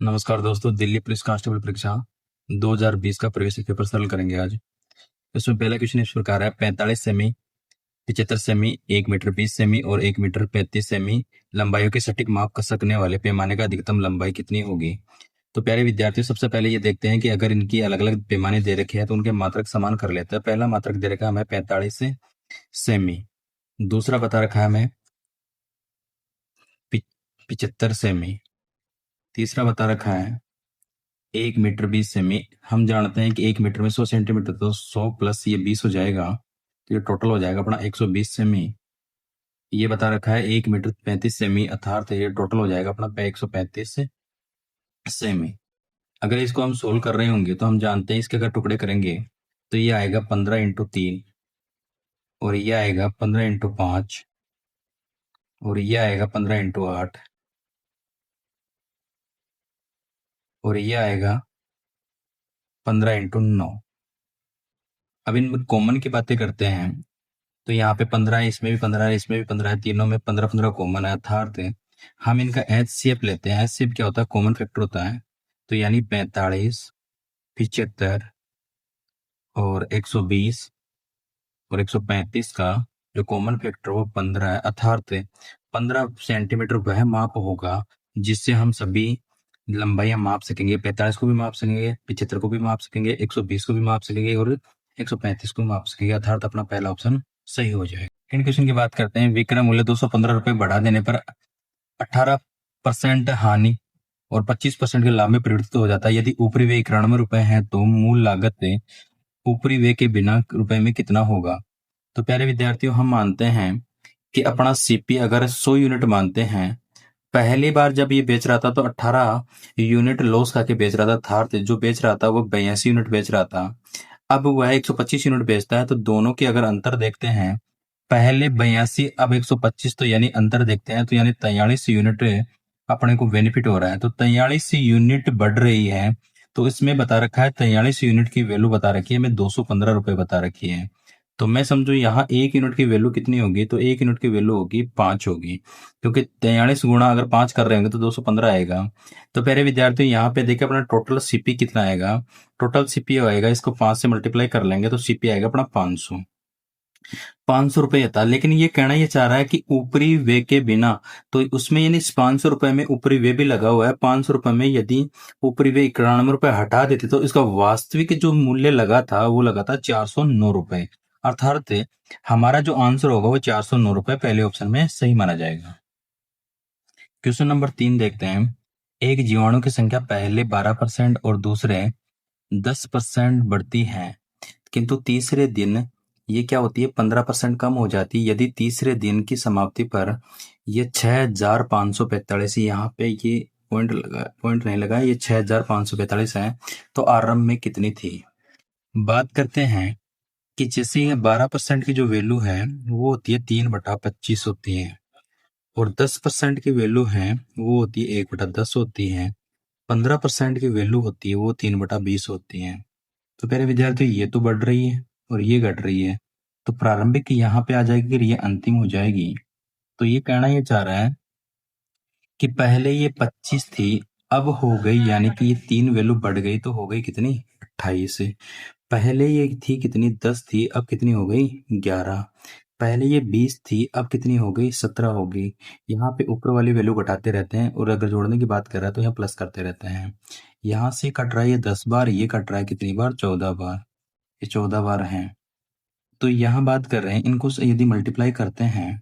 नमस्कार दोस्तों, Delhi police constable परीक्षा 2020 का प्रवेश पेपर सरल करेंगे आज। इसमें पहला क्वेश्चन इस प्रकार है। 45 सेमी, 75 सेमी, 1 मीटर 20 सेमी और 1 मीटर 35 सेमी लंबाइयों के सटीक माप कर सकने वाले पैमाने का अधिकतम लंबाई कितनी होगी? तो प्यारे विद्यार्थियों, सबसे पहले ये देखते हैं कि अगर इनकी अलग अलग पैमाने दे रखे हैं तो उनके मात्रक समान कर लेते हैं। पहला मात्रक दे रखा है हमें 45 सेमी, दूसरा बता रखा है हमें 75 सेमी, तीसरा बता रखा है 1 मीटर 20 सेमी। हम जानते हैं कि 1 मीटर में 100 सेंटीमीटर, तो 100 प्लस ये 20 हो जाएगा, तो ये टोटल हो जाएगा अपना 120 सेमी। ये बता रखा है 1 मीटर 35 सेमी, अर्थात ये टोटल हो जाएगा अपना 135 सेमी। अगर इसको हम सोल्व कर रहे होंगे तो हम जानते हैं इसके अगर टुकड़े करेंगे तो ये आएगा 15 × 3 और ये आएगा 15 × 5 और ये आएगा 15 × 8 और ये आएगा 15 × 9। अब इन कॉमन की बातें करते हैं तो यहाँ पे 15 है, इसमें भी 15 है, इसमें भी 15 है, तीनों में 15 कॉमन है, अर्थात हम इनका एचसीएफ लेते हैं। एचसीएफ क्या होता है? कॉमन फैक्टर होता है। तो यानी 45, 75 और 120 और 135 का जो कॉमन फैक्टर वो 15 है, अर्थात 15 सेंटीमीटर वह माप होगा जिससे हम सभी लंबाइयां माप सकेंगे। 45 को भी माप सकेंगे, 75 को भी माप सकेंगे, 120 को भी माप सकेंगे और 135 को माप सकेंगे, अर्थात अपना पहला ऑप्शन सही हो जाएगा। सेकंड क्वेश्चन की बात करते हैं। विक्रय मूल्य 215 रुपए बढ़ा देने पर 18% हानि और 25% के लाभ में परिवर्तित हो जाता है। यदि ऊपरी व्यय 91 रुपए है तो मूल लागत ऊपरी व्यय के बिना रुपए में कितना होगा? तो प्यारे विद्यार्थियों, हम मानते हैं कि अपना सीपी अगर 100 यूनिट मानते हैं, पहली बार जब ये बेच रहा था तो 18 यूनिट लॉस खा के बेच रहा था, अर्थात जो बेच रहा था वो 82 यूनिट बेच रहा था। अब वह 125 यूनिट बेचता है, तो दोनों के अगर अंतर देखते हैं, पहले 82 अब 125, तो यानी अंतर देखते हैं तो यानी 43 यूनिट अपने को बेनिफिट हो रहा है। तो 43 यूनिट बढ़ रही है, तो इसमें बता रखा है 43 यूनिट की वैल्यू बता रखी है, मैं 215 रुपए बता रखी है। तो मैं समझू यहाँ 1 यूनिट की वैल्यू कितनी होगी? तो 1 यूनिट की वैल्यू होगी 5 होगी, क्योंकि 43 गुणा अगर 5 कर रहे होंगे तो 215 आएगा। तो प्यारे विद्यार्थियों, यहाँ पे देखिए अपना टोटल सीपी कितना आएगा। टोटल सीपी आएगा, इसको 5 से मल्टीप्लाई कर लेंगे तो सीपी आएगा अपना 500 रुपए था। लेकिन ये कहना ये चाह रहा है कि ऊपरी व्यय के बिना, तो उसमें यानी 500 रुपए में ऊपरी व्यय भी लगा हुआ है। 500 रुपए में यदि ऊपरी व्यय 91 रुपए हटा देते तो इसका वास्तविक जो मूल्य लगा था वो लगा था 409 रुपए, अर्थात हमारा जो आंसर होगा वो 409 रुपए पहले ऑप्शन में सही माना जाएगा। क्वेश्चन नंबर 3 देखते हैं। एक जीवाणु की संख्या पहले 12% और दूसरे 10% बढ़ती है, किंतु तीसरे दिन ये क्या होती है? 15% कम हो जाती है। यदि तीसरे दिन की समाप्ति पर ये 6545, यहाँ पे ये पॉइंट नहीं लगा, ये 6545 है, तो आरंभ में कितनी थी? बात करते हैं कि जैसे ये 12% की जो वैल्यू है वो होती है 3/25 होती है, और 10% की वैल्यू है वो होती है 1/10 होती है, 15% की वैल्यू होती है वो 3/20 होती है। तो प्यारे विद्यार्थियों, ये तो बढ़ रही है और ये घट रही है, तो प्रारंभिक यहाँ पे आ जाएगी और ये अंतिम हो जाएगी। तो ये कहना ये चाह रहा है कि पहले ये 25 थी, अब हो गई, यानी कि ये 3 वैल्यू बढ़ गई, तो हो गई कितनी? 28। पहले ये थी कितनी? 10 थी, अब कितनी हो गई? 11। पहले ये 20 थी, अब कितनी हो गई? 17 हो गई। यहाँ पे ऊपर वाली वैल्यू घटाते रहते हैं, और अगर जोड़ने की बात कर रहा है तो यहाँ प्लस करते रहते हैं। यहाँ से कट रहा है ये 10 बार, ये कट रहा है कितनी बार? 14 बार। ये 14 बार हैं। तो यहाँ बात कर रहे हैं, इनको यदि मल्टीप्लाई करते हैं,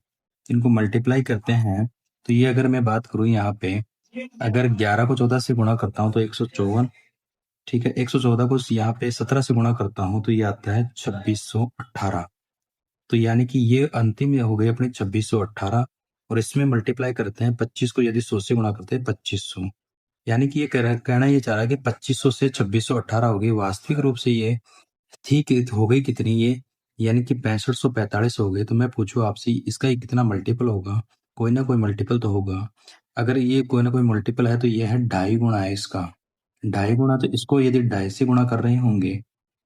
इनको मल्टीप्लाई करते हैं, तो ये अगर मैं बात करूँ यहाँ पे, अगर 11 को 14 से गुणा करता हूँ तो 154, ठीक है। 114 को यहाँ पे 17 से गुणा करता हूँ तो ये आता है 2618। तो यानी कि ये अंतिम हो गई अपनी 2618, और इसमें मल्टीप्लाई करते हैं 25 को, यदि 100 से गुणा करते हैं 2500, यानी कि ये कहना ये चाह रहा है कि 2500 से 2618 हो गई। वास्तविक रूप से ये ठीक हो गई कितनी? ये यानी कि 6545 हो गए। तो मैं पूछूं आपसे, इसका ये कितना मल्टीपल होगा? कोई ना कोई मल्टीपल तो होगा। अगर ये कोई ना कोई मल्टीपल है तो ये है 2.5 गुना है इसका। 2.5 गुना, तो इसको यदि 2.5 से गुणा कर रहे होंगे,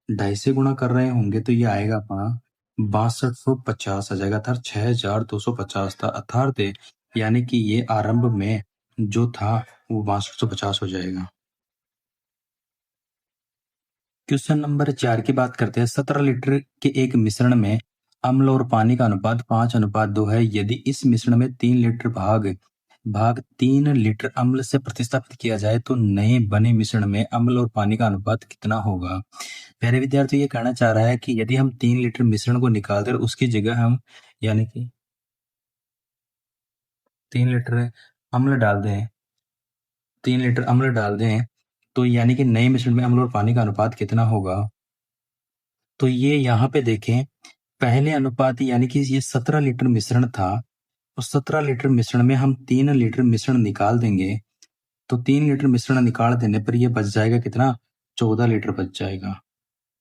2.5 से गुणा कर रहे होंगे तो ये आएगा अपना 6250 आ जाएगा, अर्थात 6250 था, अर्थात यानी कि ये आरंभ में जो था वो 6250 हो जाएगा। क्वेश्चन नंबर 4 की बात करते हैं। 17 लीटर के एक मिश्रण में अम्ल और पानी का अनुपात 5:2 है। यदि इस मिश्रण में 3 लीटर भाग भाग 3 लीटर अम्ल से प्रतिस्थापित किया जाए तो नए बने मिश्रण में अम्ल और पानी का अनुपात कितना होगा। पहले विद्यार्थी ये कहना चाह रहा है कि यदि हम 3 लीटर मिश्रण को निकाल दें और उसकी जगह हम यानी कि 3 लीटर अम्ल डाल दें 3 लीटर अम्ल डाल दें तो यानी कि नए मिश्रण में अम्ल और पानी का अनुपात कितना होगा। तो ये यहाँ पे देखें, पहले अनुपात यानी कि ये 17 लीटर मिश्रण था, तो 17 लीटर मिश्रण में हम 3 लीटर मिश्रण निकाल देंगे, तो 3 लीटर मिश्रण निकाल देने पर ये बच जाएगा कितना, 14 लीटर बच जाएगा।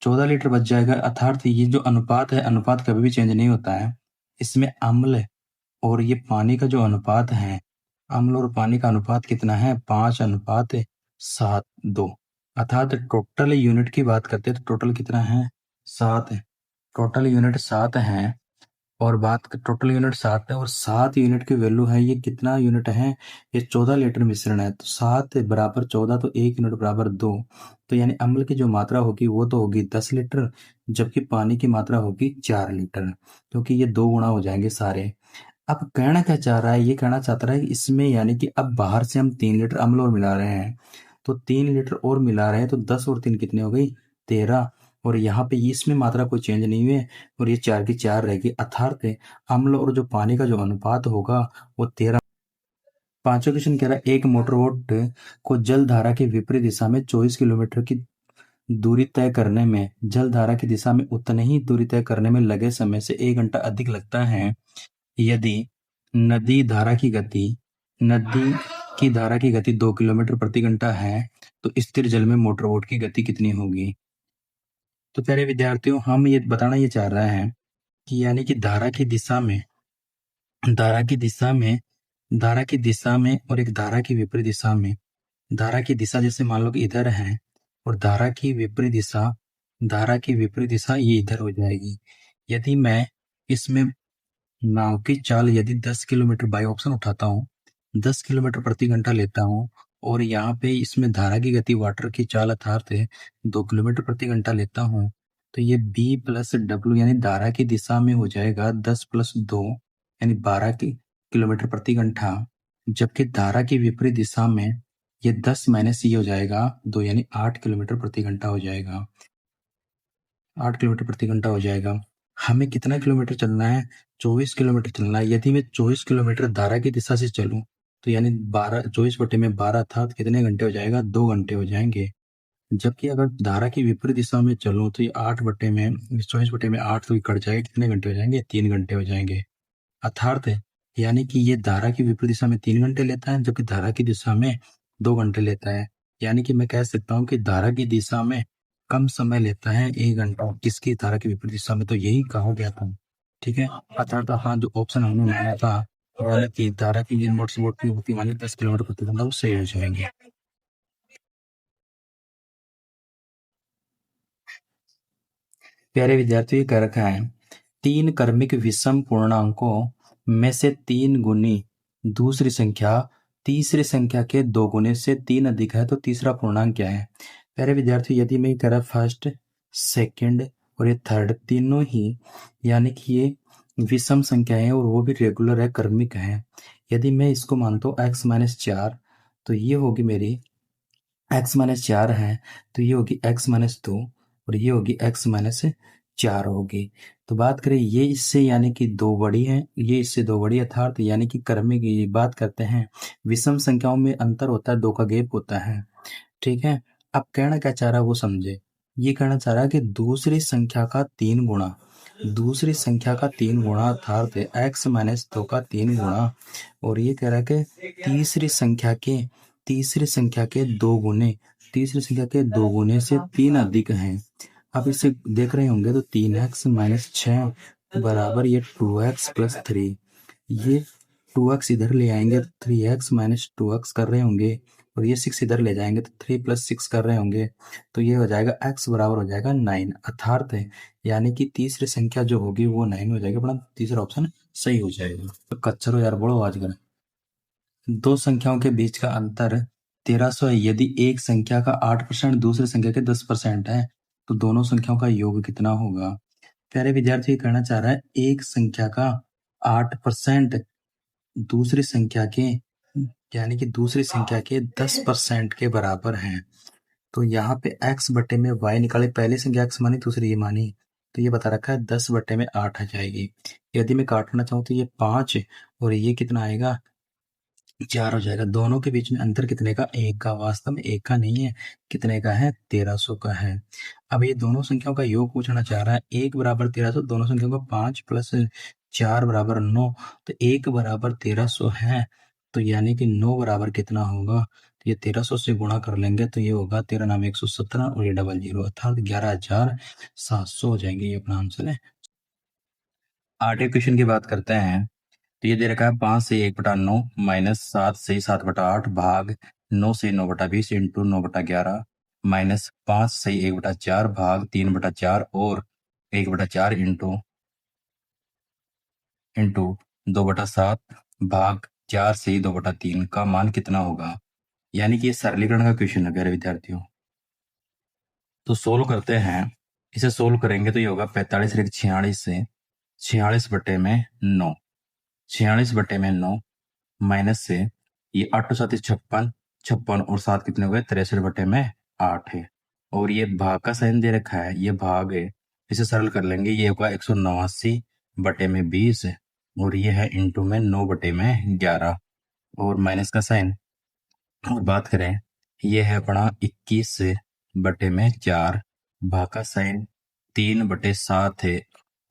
14 लीटर बच जाएगा, अर्थात ये जो अनुपात है, अनुपात कभी भी चेंज नहीं होता है। इसमें अम्ल और ये पानी का जो अनुपात है, अम्ल और पानी का अनुपात कितना है, 5:7:2। अर्थात टोटल यूनिट की बात करते हैं तो टोटल कितना है, 7 है। टोटल यूनिट 7 है और टोटल यूनिट 7 है और 7 यूनिट की वैल्यू है, ये कितना यूनिट है, ये 14 लीटर मिश्रण है, तो 7 बराबर 14 तो 1 यूनिट बराबर 2। तो यानी अम्ल की जो मात्रा होगी वो तो होगी 10 लीटर, जबकि पानी की मात्रा होगी 4 लीटर, क्योंकि ये 2 गुना हो जाएंगे सारे। अब कहना क्या चाह रहा है, ये कहना चाहता है कि इसमें यानी कि अब बाहर से हम 3 लीटर अम्ल और मिला रहे हैं, तो 3 लीटर और मिला रहे हैं, तो 10 और 3 कितनी हो गई, 13। और यहाँ पे इसमें मात्रा कोई चेंज नहीं हुई है और ये 4 की 4 रहेगी, अर्थात अम्ल और जो पानी का जो अनुपात होगा वो 13। पांचवा क्वेश्चन कह रहा है, एक मोटर बोट को जल धारा के विपरीत दिशा में 24 किलोमीटर की दूरी तय करने में जल धारा की दिशा में उतनी ही दूरी तय करने में लगे समय से 1 घंटा अधिक लगता है। यदि नदी धारा की गति नदी की धारा की गति 2 किलोमीटर प्रति घंटा है तो स्थिर जल में मोटर बोट की गति कितनी होगी। तो प्यारे विद्यार्थियों, हम ये बताना ये चाह रहे हैं कि यानी कि धारा की दिशा में धारा की दिशा में और एक धारा की विपरीत दिशा में, धारा की दिशा जैसे मान लो कि इधर है और धारा की विपरीत दिशा ये इधर हो जाएगी। यदि मैं इसमें नाव की चाल यदि 10 किलोमीटर बाई ऑप्शन उठाता हूँ, 10 किलोमीटर प्रति घंटा लेता हूँ और यहाँ पे इसमें धारा की गति वाटर की चाल अर्थात 2 किलोमीटर प्रति घंटा लेता हूँ, तो ये B प्लस W यानी धारा की दिशा में हो जाएगा 10 प्लस 2 यानी 12 किलोमीटर प्रति घंटा, जबकि धारा की विपरीत दिशा में ये 10 माइनस ये हो जाएगा 2 यानी 8 किलोमीटर प्रति घंटा हो जाएगा, 8 किलोमीटर प्रति घंटा हो जाएगा। हमें कितना किलोमीटर चलना है, 24 किलोमीटर चलना है। यदि मैं 24 किलोमीटर धारा की दिशा से चलूं तो यानी 24/12 था, तो कितने घंटे हो जाएगा, 2 घंटे हो जाएंगे। जबकि अगर धारा की विपरीत दिशा में चलूं तो ये 24/8 तो ये कट जाएगा, कितने घंटे हो जाएंगे, 3 घंटे हो जाएंगे। अर्थात यानी कि ये धारा की विपरीत दिशा में 3 घंटे लेता है, जबकि धारा की दिशा में 2 घंटे लेता है। यानी कि मैं कह सकता हूँ कि धारा की दिशा में कम समय लेता है 1 घंटा, किसकी, धारा की विपरीत दिशा में, तो यही कहा गया था। ठीक है, अर्थात हाँ, जो ऑप्शन हमने बनाया था यानी कि धारा की मोटर की गति मानी 10 किलोमीटर प्रति घंटा, वो सही हो जाएंगे। प्यारे विद्यार्थी, कह रखा है 3 क्रमिक विषम पूर्णांकों में से 3 गुनी दूसरी संख्या तीसरी संख्या के 2 गुने से 3 अधिक है तो तीसरा पूर्णांक क्या है। प्यारे विद्यार्थी, यदि मैं कह रहा फर्स्ट, सेकंड और ये थर्ड तीनों ही यानी कि ये विषम संख्या है और वो भी रेगुलर है, क्रमिक है। यदि मैं इसको मानता हूँ x-4 तो ये होगी मेरी x-4 है, तो ये होगी x-2 और ये होगी x-4 होगी। तो बात करें ये इससे यानी कि 2 बड़ी है, ये इससे 2 बड़ी, अर्थात यानी कि क्रमिक की बात करते हैं, विषम संख्याओं में अंतर होता है, 2 का गैप होता है। ठीक है, अब कहना क्या चाह रहा है वो समझे। ये कहना चाह रहा है कि दूसरी संख्या का 3 गुणा, दूसरी संख्या का 3 गुणा अर्थात x-2 का 3 गुणा, और ये कह रहा है कि तीसरी संख्या के 2 गुने, तीसरी संख्या के 2 गुने से 3 अधिक हैं। आप इसे देख रहे होंगे तो 3x-6 बराबर ये 2x+3, ये 2x इधर ले आएंगे तो 3x-2x कर रहे होंगे और ये 6 इधर ले जाएंगे तो 3+6 कर रहे होंगे, तो ये हो जाएगा x बराबर हो जाएगा 9, अर्थात यानी कि तीसरी संख्या जो होगी वो 9 हो जाएगी। अपना तीसरा ऑप्शन सही हो जाएगा। तो कच्चरो यार, बड़ो आवाज कर। दो संख्याओं के बीच का अंतर 1300 है। यदि एक संख्या का 8% दूसरी संख्या के 10% है तो दोनों संख्याओं का योग कितना होगा। प्यारे विद्यार्थी कहना चाह रहा है एक संख्या का 8% दूसरी संख्या के यानी कि दूसरी संख्या के 10% के बराबर है। तो यहाँ पे x बटे में y निकाले, पहली संख्या x मानी दूसरी ये मानी, तो ये बता रखा है 10 बटे में 8 आ जाएगी। यदि मैं काटना चाहूँ तो ये 5 और ये कितना आएगा 4 हो जाएगा। दोनों के बीच में अंतर कितने का, एक का। वास्तव में एक का नहीं है, कितने का है, 1300 का है। अब ये दोनों संख्याओं का योग पूछना चाह रहा है। एक बराबर 1300, दोनों संख्याओं का 5 प्लस 4 बराबर 9, तो एक बराबर 1300 है, तो यानी कि 9 बराबर कितना होगा, तो ये 1300 से गुणा कर लेंगे तो ये होगा 13 नाम 117 और ये डबल जीरो अर्थात 11,700 हो जाएंगे। ये अपना आंसर है। आठवें क्वेश्चन की बात करते हैं। तो ये दे रखा है 5 से 1/9 माइनस 7 से 7/8 भाग 9 से 9/20 इंटू 9/11 माइनस 5 से 1/4 भाग 3/4 और 1/4 इंटू 2/7 भाग 4 से 2/3 का मान कितना होगा। यानी कि ये सरलीकरण का क्वेश्चन है प्यारे विद्यार्थियों। तो सोल्व करते हैं। इसे सोल्व करेंगे तो ये होगा 45 से 46 से 46 बटे में 9, 46 बटे में 9 माइनस से ये 8 7 56, 56 और 7 कितने हो गए 63 बटे में 8 है। और ये भाग का साइन दे रखा है, ये भाग है, इसे सरल कर लेंगे, ये होगा 189 बटे में 20 और ये है इंटू में 9 बटे में 11 और माइनस का साइन। और बात करें ये है अपना 21 बटे में 4, भाग का साइन 3/7 है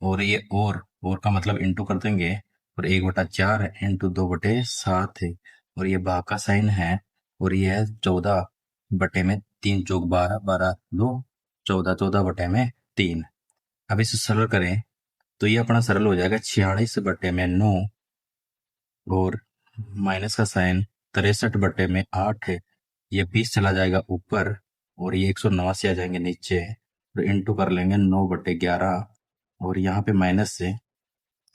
और ये और का मतलब इंटू कर देंगे और 1/4 इंटू 2/7 है और ये भाग का साइन है और ये है 14 बटे में 3 चौक 12, 12 2 14, 14 बटे में 3। अब इसे सरल करें तो ये अपना सरल हो जाएगा 46 बटे में 9 और माइनस का साइन 63 बटे में 8 है, ये 20 चला जाएगा ऊपर और ये 189 आ जाएंगे नीचे और इंटू कर लेंगे 9/11 और यहाँ पे माइनस से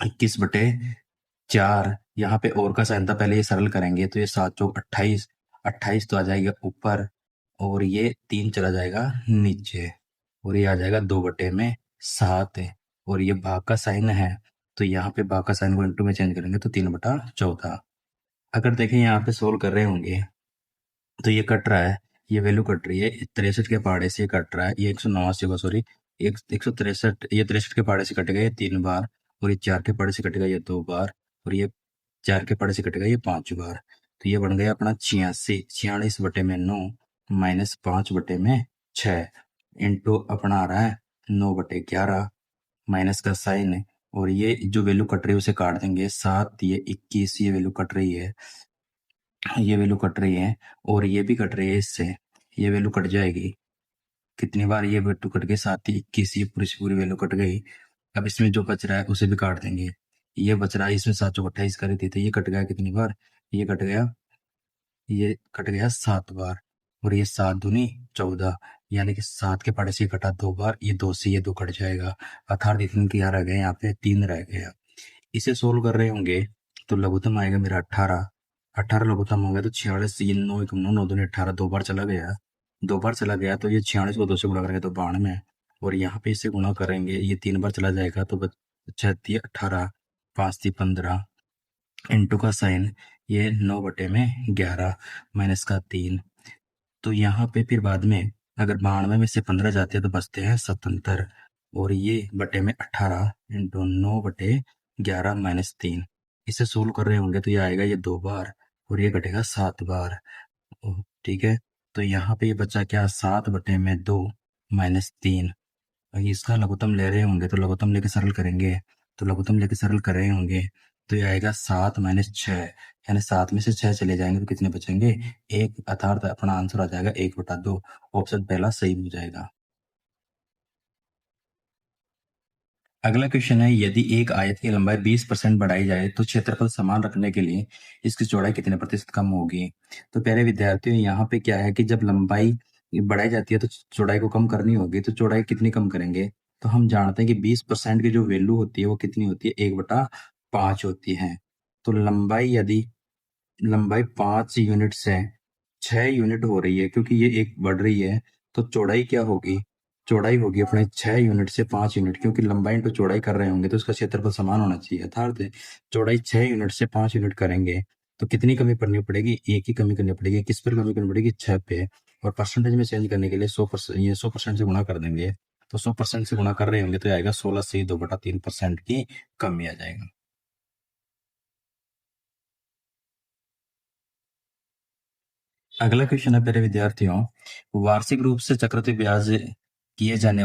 21/4, यहाँ पे और का साइन था, पहले ये सरल करेंगे तो ये 7 चौक 28, 28 तो आ जाएगा ऊपर और ये 3 चला जाएगा नीचे और ये आ जाएगा 2/7 और ये भाग का साइन है तो यहाँ पे भाग का साइन को इंटू में चेंज करेंगे तो 3/14। अगर देखें यहाँ पे सोल्व कर रहे होंगे तो ये कट रहा है, ये वैल्यू कट रही है 63 के पहाड़े से कट रहा है, ये 189 होगा, सॉरी 163, ये 63 के पहाड़े से कटेगा ये 3 बार और ये 4 के पहाड़े से कटेगा ये 2 बार और ये 4 के पहाड़े से कटेगा ये 5 बार। तो ये बन गया अपना 86, 46 बटे में 9 माइनस 5 बटे में 6 इंटू अपना आ रहा है 9/11 माइनस का साइन है और ये जो वैल्यू कट रही है उसे काट देंगे 7, ये 21, ये वैल्यू कट रही है, ये वैल्यू कट रही है और ये भी कट रही है, इससे ये वैल्यू कट जाएगी। कितनी बार ये वैल्यू कट गई 7, 21, ये पूरी से पूरी वैल्यू कट गई। अब इसमें जो बच रहा है उसे भी काट देंगे, ये बच रहा है, इसमें 7 चौक 28 करी थी तो ये कट गया कितनी बार, ये कट गया 7 बार और ये 7 दूनी 14, यानी कि 7 के पहाड़े से कटा 2 बार, ये 2 से ये 2 कट जाएगा अर्थात इतने क्या रह गए, यहाँ पे 3 रह गया। इसे सोल्व कर रहे होंगे तो लघुत्तम आएगा मेरा 18, 18 लघुत्तम होगा तो 46, ये 9 1 9 9 दूनी 18, 2 बार चला गया, 2 बार चला गया तो ये 46 को 2 से गुणा करेंगे तो 92 और यहाँ पे इसे गुणा करेंगे, ये 3 बार चला जाएगा तो 36 18, 5 15 इंटू का साइन ये 9/11 माइनस का 3। तो यहाँ पे फिर बाद में अगर 92 में से 15 जाते हैं तो बचते हैं 77 और ये बटे में 18 इंटू 9/11 माइनस 3। इसे सोल्व कर रहे होंगे तो ये आएगा ये 2 बार और ये घटेगा 7 बार। ठीक है, तो यहाँ पे ये बचा क्या 7 बटे में 2 माइनस 3। इसका लघुत्तम ले रहे होंगे तो लघुत्तम लेके सरल करेंगे, तो लघुत्तम लेके सरल कर रहे होंगे तो ये आएगा 7 माइनस 6, यानी 7 में से 6 चले जाएंगे तो कितने बचेंगे 1, अर्थात अपना आंसर आ जाएगा 1/2। ऑप्शन पहला सही हो जाएगा। अगला क्वेश्चन है यदि एक आयत की लंबाई 20% बढ़ाई जाए तो क्षेत्रफल समान रखने के लिए इसकी चौड़ाई कितने प्रतिशत कम होगी। तो प्यारे विद्यार्थियों यहाँ पे क्या है कि जब लंबाई बढ़ाई जाती है तो चौड़ाई को कम करनी होगी, तो चौड़ाई कितनी कम करेंगे, तो हम जानते हैं कि 20% की जो वैल्यू होती है वो कितनी होती है 1/5 होती है। तो लंबाई यदि लंबाई 5 यूनिट्स है, 6 यूनिट हो रही है, क्योंकि ये एक बढ़ रही है, तो चौड़ाई क्या होगी? चौड़ाई होगी अपने 6 यूनिट से 5 यूनिट, क्योंकि लंबाई इंटू चौड़ाई कर रहे होंगे तो इसका क्षेत्रफल समान होना चाहिए। अर्थात चौड़ाई 6 यूनिट से 5 यूनिट करेंगे तो कितनी कमी करनी पड़ेगी? एक ही कमी करनी पड़ेगी। किस पर कमी करनी पड़ेगी? 6 पे। और परसेंटेज में चेंज करने के लिए 100%, ये 100% से गुणा कर देंगे, तो 100% से गुणा कर रहे होंगे तो आएगा 16 से 2/3% की कमी आ जाएगा। अगला क्वेश्चन है प्यारे विद्यार्थियों, वार्षिक रूप से चक्रवृद्धि ब्याज किए जाने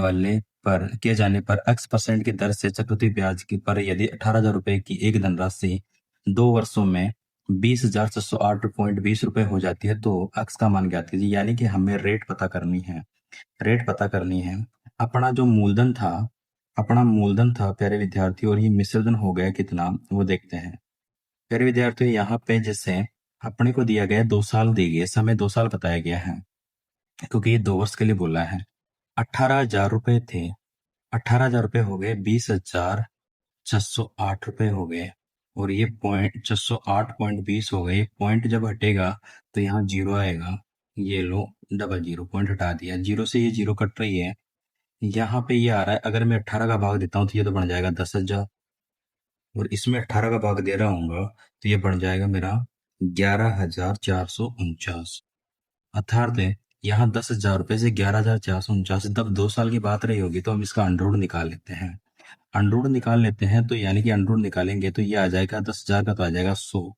पर x% की दर से चक्रवृद्धि ब्याज की पर यदि 18,000 रुपए की एक धनराशि 2 वर्षों में 20,608.20 रुपए हो जाती है तो x का मान ज्ञात कीजिए। यानी कि हमें रेट पता करनी है। रेट पता करनी है। अपना जो मूलधन था, प्यारे विद्यार्थियों, और ये मिश्रधन हो गया कितना वो देखते हैं। प्यारे विद्यार्थियों, यहाँ पे जैसे अपने को दिया गया 2 साल दिए गए, समय 2 साल बताया गया है, क्योंकि ये 2 वर्ष के लिए बोला है। 18,000 रुपए थे, 18,000 रुपए हो गए 20,608 रुपए हो गए, और ये पॉइंट 608.20 हो गए। पॉइंट जब हटेगा तो यहाँ जीरो आएगा। ये लो, डबल जीरो, पॉइंट हटा दिया, जीरो से ये जीरो कट रही है। यहाँ पे ये आ रहा है, अगर मैं 18 का भाग देता हूँ तो ये तो बन जाएगा 10,000, और इसमें 18 का भाग दे रहा हूँ तो ये बन जाएगा मेरा 11,449। अर्थात यहाँ 10,000 रुपए से 11,449, तब 2 साल की बात रही होगी तो हम इसका अंडर रूट निकाल लेते हैं। अंडर रूट निकाल लेते हैं तो यानी कि अंडर रूट निकालेंगे तो ये आ जाएगा 10,000 का तो आ जाएगा 100,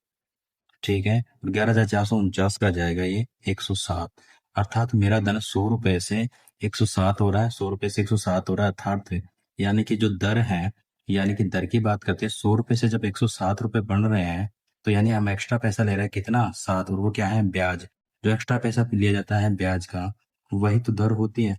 ठीक है, और 11,449 का जाएगा ये 107। अर्थात मेरा धन 100 रुपए से 107 हो रहा है, 100 रुपए से 107 हो रहा है। अर्थात यानी कि जो दर है, यानी कि दर की बात करते हैं, 100 रुपए से जब 107 रुपए बन रहे हैं तो यानी हम एक्स्ट्रा पैसा ले रहे हैं कितना? 7, और वो क्या है? ब्याज। जो एक्स्ट्रा पैसा लिया जाता है ब्याज का, वही तो दर होती है।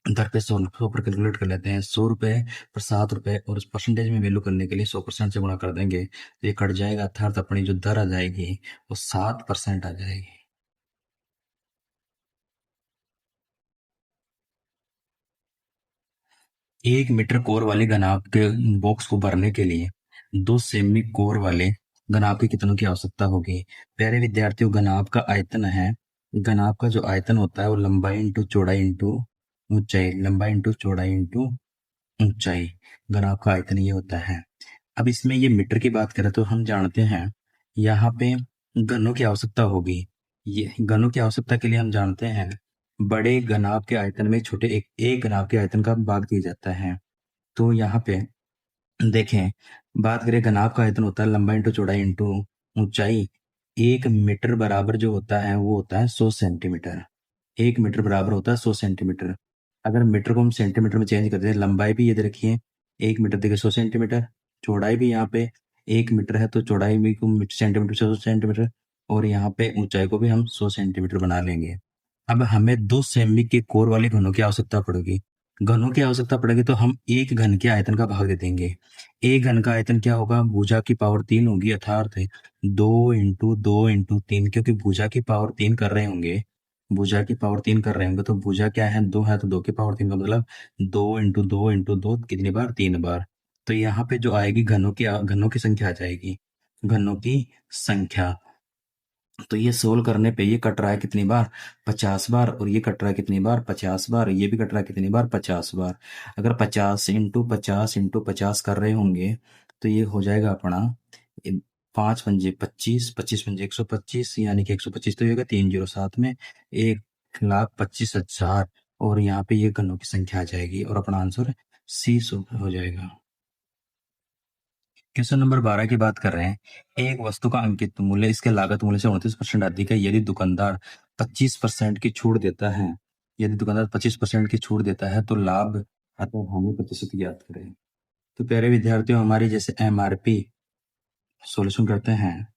दर पे 100 पर कैलकुलेट कर लेते हैं, 100 रुपए पर 7 रुपए, और उस परसेंटेज में वैल्यू करने के लिए 100% से गुणा कर देंगे तो ये कट जाएगा। अर्थात अपनी जो दर आ जाएगी वो 7% आ जाएगी। 1 मीटर कोर वाले घनाभ के बॉक्स को भरने के लिए 2 सेमी कोर वाले घनाभ के कितनों की आवश्यकता होगी? प्यारे विद्यार्थियों, घनाभ का आयतन है, घनाभ का जो आयतन होता है वो लंबाई इंटू चौड़ाई इंटू ऊंचाई, लंबाई इंटू चौड़ाई इंटू ऊंचाई, घनाभ का आयतन ये होता है। अब इसमें ये मीटर की बात करें तो हम जानते हैं यहाँ पे घनों की आवश्यकता होगी। ये घनों की आवश्यकता के लिए हम जानते हैं बड़े घनाभ के आयतन में छोटे एक घनाभ के आयतन का भाग दिया जाता है। तो यहाँ पे देखें, बात करें घनाभ का आयतन होता है लंबाई इंटू चौड़ाई इंटू ऊंचाई। 1 मीटर बराबर जो होता है वो होता है 100 सेंटीमीटर। 1 मीटर बराबर होता है 100 सेंटीमीटर। अगर मीटर को हम सेंटीमीटर में चेंज करते हैं, लंबाई भी ये दे रखी है 1 मीटर देखिए 100 सेंटीमीटर, चौड़ाई भी यहाँ पे 1 मीटर है तो चौड़ाई भी को सेंटीमीटर से 100 सेंटीमीटर, और यहाँ पे ऊंचाई को भी हम 100 सेंटीमीटर बना लेंगे। अब हमें 2 सेमी के कोर वाले घनों की आवश्यकता पड़ेगी। घनों की आवश्यकता पड़ेगी तो हम एक घन के आयतन का भाग दे देंगे। एक घन का आयतन क्या होगा? भुजा की पावर 3 होगी, अर्थात 2 × 2 × 3, क्योंकि भुजा की पावर 3 कर रहे होंगे, भुजा की पावर 3 कर रहे होंगे तो भुजा क्या है? 2 है, तो 2 की पावर 3 का मतलब 2 × 2 × 2 कितनी बार? 3 बार। तो यहाँ पे जो आएगी घनों की संख्या आ जाएगी, घनों की संख्या। तो ये सोल्व करने पे ये कट रहा है कितनी बार? 50 बार, और ये कट रहा है कितनी बार? 50 बार। ये भी कट रहा है कितनी बार? 50 बार। अगर 50 × 50 × 50 कर रहे होंगे तो ये हो जाएगा अपना 5×5 = 25, 25×5 = 125, यानी कि 125 तो ये होगा 3 जीरो साथ में 1,25,000, और यहाँ पे ये घनों की संख्या आ जाएगी और अपना आंसर सी हो जाएगा। क्वेश्चन नंबर 12 की बात कर रहे हैं। एक वस्तु का अंकित मूल्य इसके लागत मूल्य से 29% अधिक है यदि दुकानदार 25% की छूट देता है। यदि दुकानदार 25% की छूट देता है तो लाभ अथवा हानि प्रतिशत ज्ञात करें। तो प्यारे विद्यार्थियों, हमारी जैसे एमआरपी सॉल्यूशन करते हैं,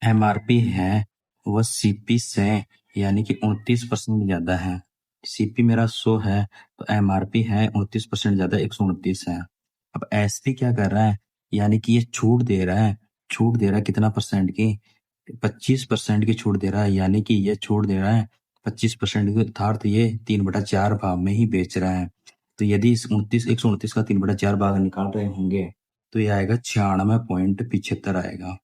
एमआरपी है वह सीपी से यानी कि 29% ज्यादा है। सीपी मेरा 100 है तो एमआरपी है 29% ज्यादा 129 है। अब एसपी क्या कर रहा है? यानी कि ये छूट दे रहा है, छूट दे रहा है कितना परसेंट की? 25% की छूट दे रहा है, यानी कि ये छूट दे रहा है 25% की, अर्थात ये 3/4 भाग में ही बेच रहा है। तो यदि इस 129 का 3/4 भाग निकाल रहे होंगे तो ये आएगा 96.75 आएगा,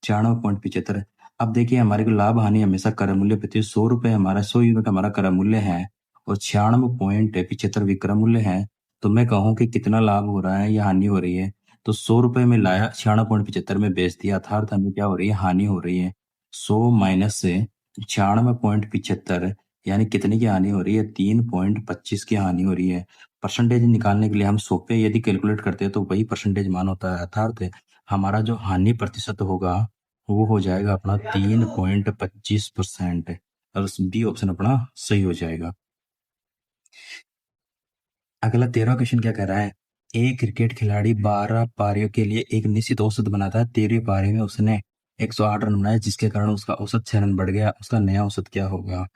96.75। अब देखिए हमारे को लाभ हानि हमेशा क्रय मूल्य प्रति 100 रुपए हमारा 100 यूनिट हमारा क्रय मूल्य है और 96.75 विक्रय मूल्य है। तो मैं कहूँ कि कितना लाभ हो रहा है या हानि हो रही है। तो 100 रुपए में लाया 96.75 में बेच दिया अर्थात हमें क्या हो रही है हानि हो रही है। 100 माइनस से 96.75 यानी कितने की हानि हो रही है 3.25 की हानि हो रही है। परसेंटेज निकालने के लिए हम 100 पे यदि कैलकुलेट करते हैं तो वही परसेंटेज मान होता है अर्थात हमारा जो हानि प्रतिशत होगा वो हो जाएगा अपना 3.25% और बी ऑप्शन अपना सही हो जाएगा। अगला 13वां क्वेश्चन क्या कह रहा है, एक क्रिकेट खिलाड़ी 12 पारियों के लिए एक निश्चित औसत बनाता है। 13वीं पारी में उसने 108 रन बनाए जिसके कारण उसका औसत 6 रन बढ़ गया। उसका नया औसत क्या होगा।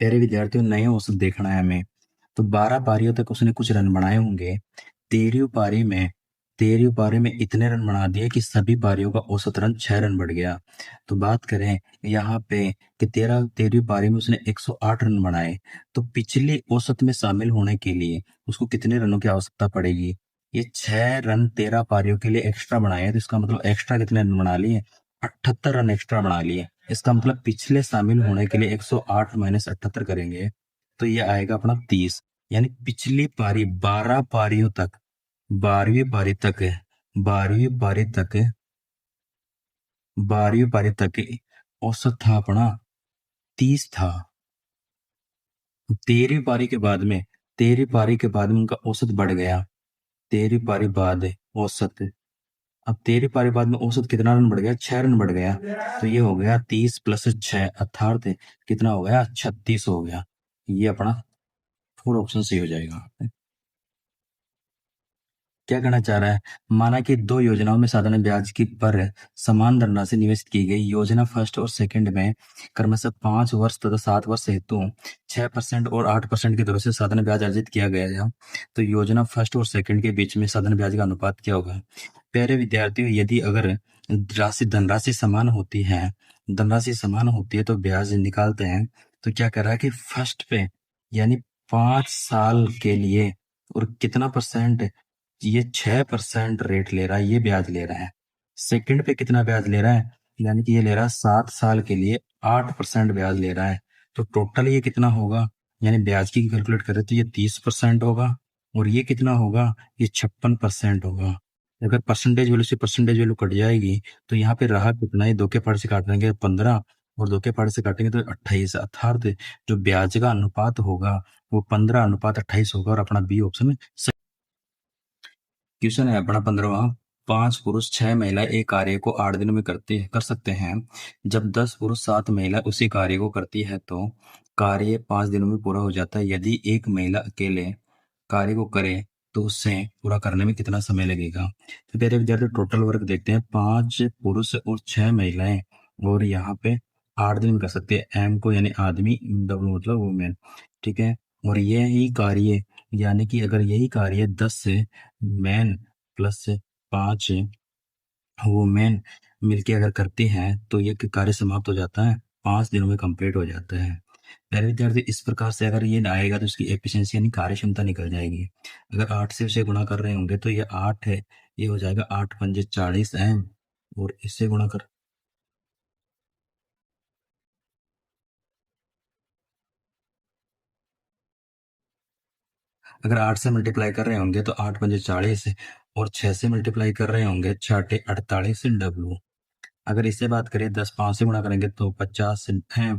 प्यारे विद्यार्थियों नए औसत देखना है हमें। तो 12 पारियों तक उसने कुछ रन बनाए होंगे। 13वीं पारी में 13वीं पारी में इतने रन बना दिए कि सभी पारियों का औसत रन 6 रन बढ़ गया। तो बात करें यहाँ पे कि 13वीं पारी में उसने 108 रन बनाए तो पिछली औसत में शामिल होने के लिए उसको कितने रनों की आवश्यकता पड़ेगी। ये 6 रन 13 पारियों के लिए एक्स्ट्रा बनाए तो इसका मतलब एक्स्ट्रा कितने रन बना लिए 78 रन एक्स्ट्रा बना लिए। इसका मतलब पिछले शामिल होने के लिए 108 माइनस 78 करेंगे तो ये आएगा अपना 30। यानी पिछली पारी 12 पारियों तक 12वीं पारी तक 12वीं पारी तक 12वीं पारी तक औसत था अपना 30 था। 13वीं पारी के बाद में 13वीं पारी के बाद में उनका औसत बढ़ गया। 13वीं पारी बाद औसत अब 13वीं पारी बाद में औसत कितना रन बढ़ गया 6 रन बढ़ गया। तो ये हो गया 30 प्लस 6 अर्थात कितना हो गया 36 हो गया। ये अपना फोर ऑप्शन सही हो जाएगा। क्या कहना चाह रहा है, माना कि दो योजनाओं में साधारण ब्याज की पर समान धनराशि निवेश की गई। योजना फर्स्ट और सेकंड में क्रमशः 5 वर्ष तथा 7 वर्ष हेतु 6% और 8% की दरों से साधारण ब्याज अर्जित किया गया है। तो योजना फर्स्ट और सेकंड के बीच में साधारण ब्याज का अनुपात क्या होगा। प्यारे विद्यार्थियों यदि अगर धनराशि समान होती है तो ब्याज निकालते हैं। तो क्या कह रहा है कि फर्स्ट पे यानी 5 साल के लिए और कितना परसेंट ये 6% रेट ले रहा है ये ब्याज ले रहा है। सेकंड पे कितना ब्याज ले रहा है यानी कि ये ले रहा है 7 साल के लिए 8% ब्याज ले रहा है। तो टोटल ये कितना होगा यानी ब्याज की कैलकुलेट करें तो ये 30% होगा और ये कितना होगा ये 56% होगा। अगर परसेंटेज वैल्यू से परसेंटेज वैल्यू कट जाएगी तो यहाँ पे रहा कितना ही दो के पार्ट से काटेंगे 15 और दो के पार्ट से काटेंगे तो 28 अर्थात जो ब्याज का अनुपात होगा वो 15:28 होगा और अपना बी ऑप्शन क्वेश्चन है अपना 15वां। 5 पुरुष 6 महिलाएं एक कार्य को 8 दिनों में कर सकते हैं। जब 10 पुरुष 7 महिला उसी कार्य को करती है तो कार्य 5 दिनों में पूरा हो जाता है। यदि एक महिला अकेले कार्य को करे तो उससे पूरा करने में कितना समय लगेगा। तो प्यारे विद्यार्थी टोटल वर्क देखते हैं 5 पुरुष और 6 महिलाएं और यहाँ पे 8 दिन में कर सकते हैं। एम को यानी आदमी डब्ल्यू मतलब वुमेन ठीक है। और यही कार्य यानी कि अगर यही कार्य 10 मैन प्लस 5 वुमेन मिलके अगर करती हैं तो ये कार्य समाप्त हो जाता है 5 दिनों में कंप्लीट हो जाता है। पहले विद्यार्थी इस प्रकार से अगर ये आएगा तो इसकी एफिशिएंसी यानी कार्य क्षमता निकल जाएगी। अगर 8 से उसे गुणा कर रहे होंगे तो ये 8 है ये हो जाएगा 8×5 = 40 एम और इससे गुणा कर अगर 8 से मल्टीप्लाई कर रहे होंगे तो 8×5 = 40 और 6 से मल्टीप्लाई कर रहे होंगे 6×8 = 48 डब्लू। अगर इससे बात करें 10 5 से गुणा करेंगे तो 50 है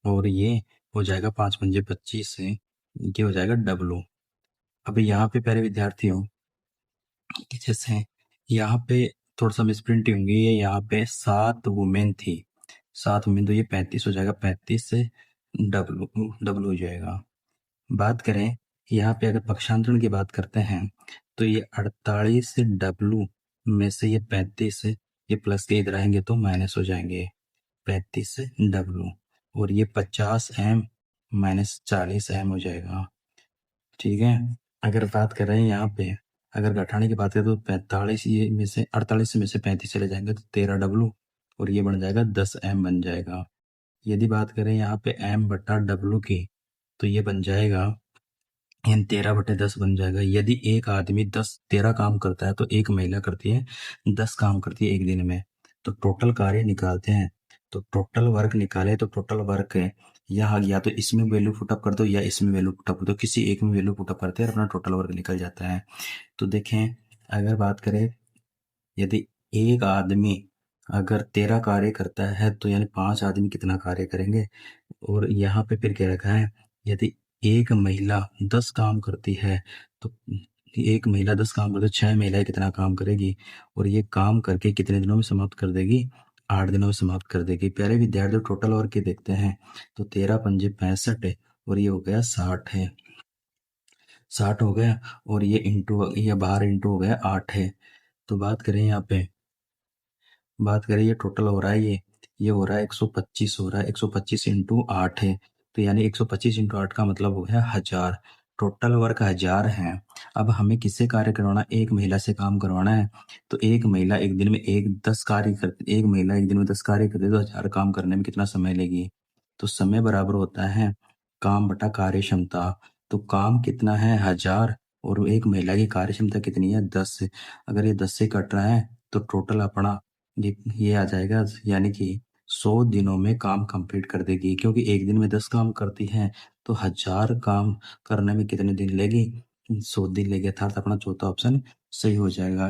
और ये हो जाएगा 5×5 = 25 से ये हो जाएगा डब्लू। अब यहाँ पे प्यारे विद्यार्थियों कि जैसे यहाँ पे थोड़ा सा मिसप्रिंटिंग होंगी। ये यहाँ पे 7 वुमेन थी 7 वुमेन तो ये 35 हो जाएगा 35 से डब्लू डब्लू हो जाएगा। बात करें यहाँ पे अगर पक्षांतरण की बात करते हैं तो ये 48 डब्लू में से ये 35 ये प्लस के इधर आएंगे तो माइनस हो जाएंगे 35 डब्लू और ये 50 एम माइनस 40 एम हो जाएगा ठीक है। अगर बात कर रहे हैं यहाँ पे अगर घटाने की बात करें तो 45 ये में से 48 में से 35 चले जाएंगे तो 13 डब्लू और ये बन जाएगा 10 एम बन जाएगा। यदि बात करें यहाँ पे एम बटा डब्लू की तो ये बन जाएगा यानी 13/10 बन जाएगा। यदि एक आदमी 13 काम करता है तो एक महिला करती है 10 काम करती है एक दिन में। तो टोटल कार्य निकालते हैं तो टोटल वर्क निकाले तो टोटल वर्क है यहाँ या तो इसमें वैल्यू पुटअप कर दो या इसमें वैल्यू पुटअप कर दो, किसी एक में वैल्यू पुटअप करते हैं और अपना टोटल वर्क निकल जाता है। तो देखें, अगर बात करें, यदि एक आदमी अगर 13 कार्य करता है तो यानी 5 आदमी कितना कार्य करेंगे। और यहाँ पे फिर क्या रखा है, यदि एक महिला 10 काम करती है तो एक महिला 10 काम करती है, 6 महिलाएं कितना काम करेगी और ये काम करके कितने दिनों में समाप्त कर देगी, 8 दिनों में समाप्त कर देगी। प्यारे विद्यार्थी, टोटल और के देखते हैं तो 13 पंजे 65 है और ये हो गया 60 है, 60 हो गया। और ये इंटू, ये बाहर इंटू हो गया 8 है। तो बात करें ये टोटल हो रहा है, ये हो रहा है 125 हो रहा है, 125 इंटू 8 है। तो यानी 125 इंटू 8 का मतलब हो गया 1000। टोटल वर्क 1000 है। अब हमें किससे कार्य करवाना, एक महिला से काम करवाना है। तो एक महिला एक दिन में एक 10 कार्य करती, एक महिला एक दिन में 10 कार्य करती है तो 1000 काम करने में कितना समय लेगी। तो समय बराबर होता है काम बटा कार्य क्षमता। तो काम कितना है 1000 और एक महिला की कार्य क्षमता कितनी है 10 से। अगर ये 10 से कट रहा है तो टोटल अपना ये आ जाएगा, यानी कि 100 दिनों में काम कंप्लीट कर देगी। क्योंकि एक दिन में 10 काम करती है तो 1000 काम करने में कितने दिन लेगी, 100 दिन लेगी। अर्थात अपना चौथा ऑप्शन सही हो जाएगा।